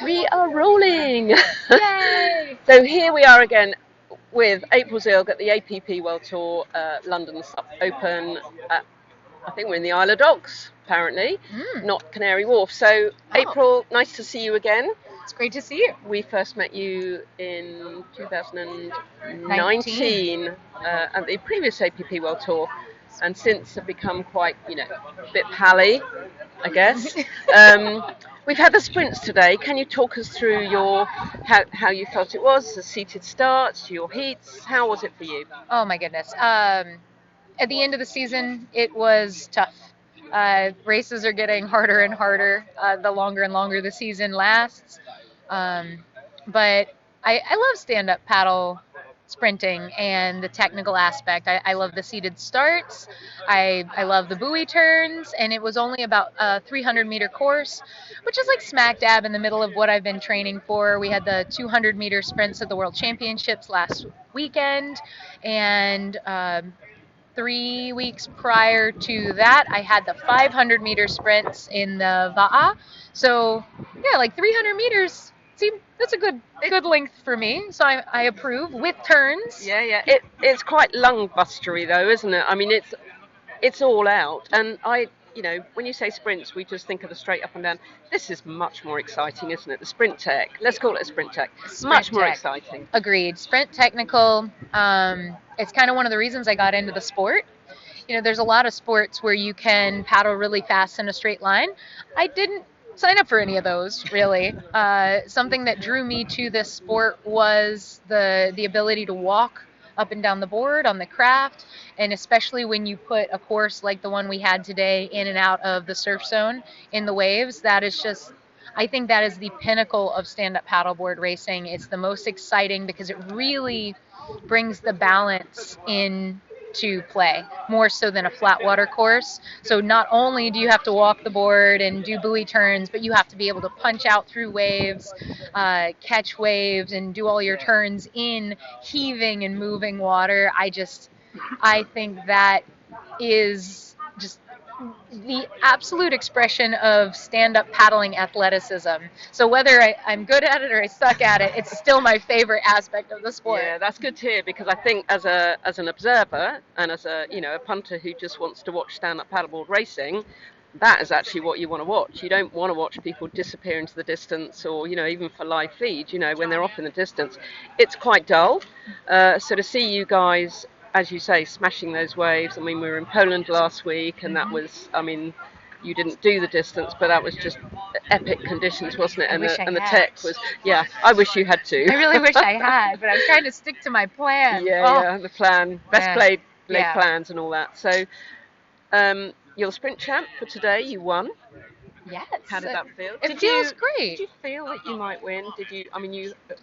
We are rolling. Yay! So here we are again with April Zilg at the APP World Tour, London SUP Open. I think we're in the Isle of Dogs, apparently, not Canary Wharf. So, April, nice to see you again. It's great to see you. We first met you in 2019 at the previous APP World Tour, and since have become quite, a bit pally, I guess. We've had the sprints today. Can you talk us through how you felt it was, the seated starts, your heats? How was it for you? Oh my goodness. At the end of the season, it was tough. Races are getting harder and harder the longer and longer the season lasts. But I love stand-up paddle sprinting and the technical aspect. I love the seated starts. I love the buoy turns, and it was only about a 300-meter course, which is like smack dab in the middle of what I've been training for. We had the 200-meter sprints at the World Championships last weekend, and 3 weeks prior to that, I had the 500-meter sprints in the Va'a. So, yeah, like 300 meters. That's a good length for me, so I approve with turns. Yeah. It's quite lung bustery though, isn't it? I mean, it's all out, and when you say sprints, we just think of the straight up and down. This is much more exciting, isn't it? The sprint tech. Let's call it a sprint tech. Much more exciting. Agreed. Sprint technical. It's kind of one of the reasons I got into the sport. There's a lot of sports where you can paddle really fast in a straight line. I didn't sign up for any of those, really. Something that drew me to this sport was the ability to walk up and down the board on the craft, and especially when you put a course like the one we had today in and out of the surf zone in the waves. That is just, I think that is the pinnacle of stand-up paddleboard racing. It's the most exciting because it really brings the balance into play, more so than a flat water course. So not only do you have to walk the board and do buoy turns, but you have to be able to punch out through waves, catch waves, and do all your turns in heaving and moving water. I think that is just the absolute expression of stand-up paddling athleticism. So whether I'm good at it or I suck at it, it's still my favorite aspect of the sport. Yeah, that's good to hear, because I think as an observer and as a punter who just wants to watch stand-up paddleboard racing, that is actually what you want to watch. You don't want to watch people disappear into the distance, or even for live feed, when they're off in the distance, it's quite dull. So to see you guys, as you say, smashing those waves. I mean, we were in Poland last week, and that was, you didn't do the distance, but that was just epic conditions, wasn't it? And the tech was, yeah, I wish you had to. I really wish I had, but I was trying to stick to my plan. Yeah, the plan, best laid plans and all that. So, you're the sprint champ for today. You won. Yes. How did that feel? It feels great. Did you feel that you might win?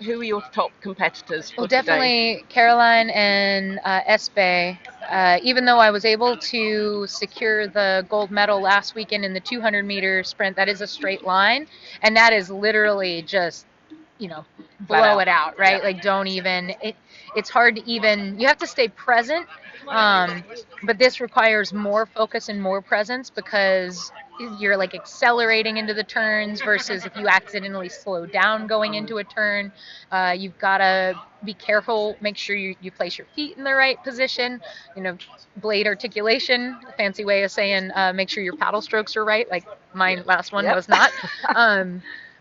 Who were your top competitors for Well, definitely Caroline and Espe. Even though I was able to secure the gold medal last weekend in the 200-meter sprint, that is a straight line, and that is literally just, blow it out, right? Yeah. Like, don't even. It's hard to even. You have to stay present, but this requires more focus and more presence, because you're like accelerating into the turns versus if you accidentally slow down going into a turn. You've got to be careful, make sure you place your feet in the right position. Blade articulation, a fancy way of saying make sure your paddle strokes are right, like my last one was not.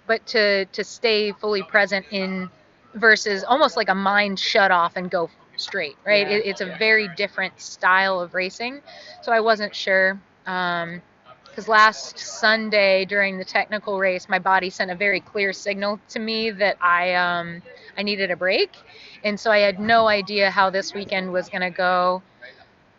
But to stay fully present in versus almost like a mind shut off and go straight, right? Yeah. It's a very different style of racing. So I wasn't sure. Because last Sunday during the technical race, my body sent a very clear signal to me that I needed a break. And so I had no idea how this weekend was going to go.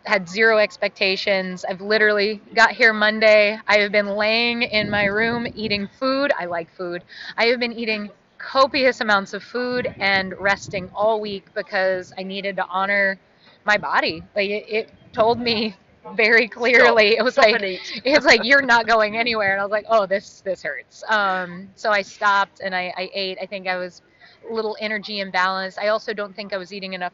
Had zero expectations. I've literally got here Monday. I have been laying in my room eating food. I like food. I have been eating copious amounts of food and resting all week because I needed to honor my body. Like it told me very clearly. It was like you're not going anywhere, and I was like, oh, this hurts. So I stopped and I ate. I think I was little energy imbalance. I also don't think I was eating enough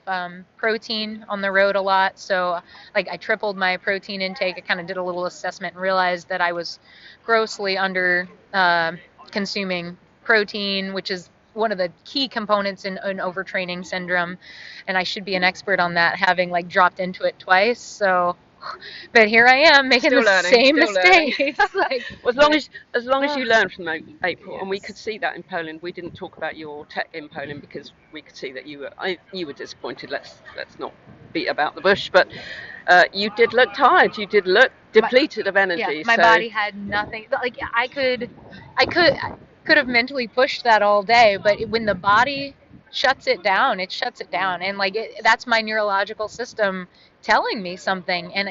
protein on the road a lot. So like I tripled my protein intake. I kind of did a little assessment and realized that I was grossly under consuming protein, which is one of the key components in overtraining syndrome. And I should be an expert on that, having like dropped into it twice. So but here I am making Still the learning, same still learning. mistakes. Like, Well, as long as you learn from April, and we Yes. could see that in Poland. We didn't talk about your tech in Poland because we could see that you were disappointed. Let's not beat about the bush, but you did look tired. You did look depleted of energy. My so body had nothing. Like I could have mentally pushed that all day, but when the body shuts it down, it shuts it down, and like that's my neurological system telling me something. And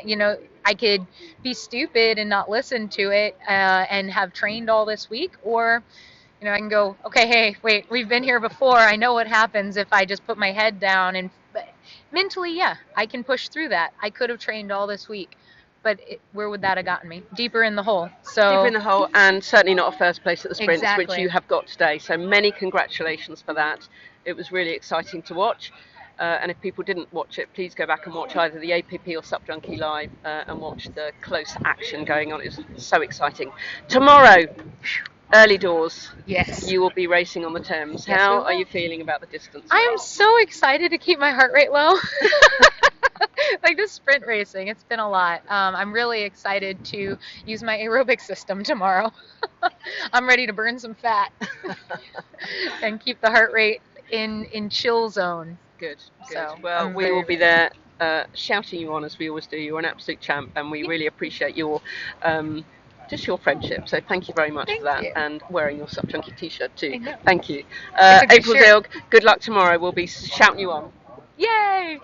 I could be stupid and not listen to it, and have trained all this week, or I can go, okay, hey, wait, we've been here before. I know what happens if I just put my head down. And but mentally, yeah, I can push through that. I could have trained all this week, but where would that have gotten me? Deeper in the hole. So deep in the hole, and certainly not a first place at the sprints, which Exactly. you have got today. So many congratulations for that. It was really exciting to watch. And if people didn't watch it, please go back and watch either the APP or Supjunkie live, and watch the close action going on. It was so exciting. Tomorrow, early doors, yes. you will be racing on the Thames. Yes, How we are you will. feeling about the distance? I am so excited to keep my heart rate low. Like this sprint racing, it's been a lot. I'm really excited to use my aerobic system tomorrow. I'm ready to burn some fat and keep the heart rate in chill zone. Good. So, Well, I'm we very, will be very there shouting you on as we always do. You're an absolute champ, and we really appreciate your just your friendship. So thank you very much Thank for that, you. and wearing your Supjunkie t-shirt I too. know. Thank you. It's a good April shirt. Zilg, good luck tomorrow. We'll be shouting you on. Yay!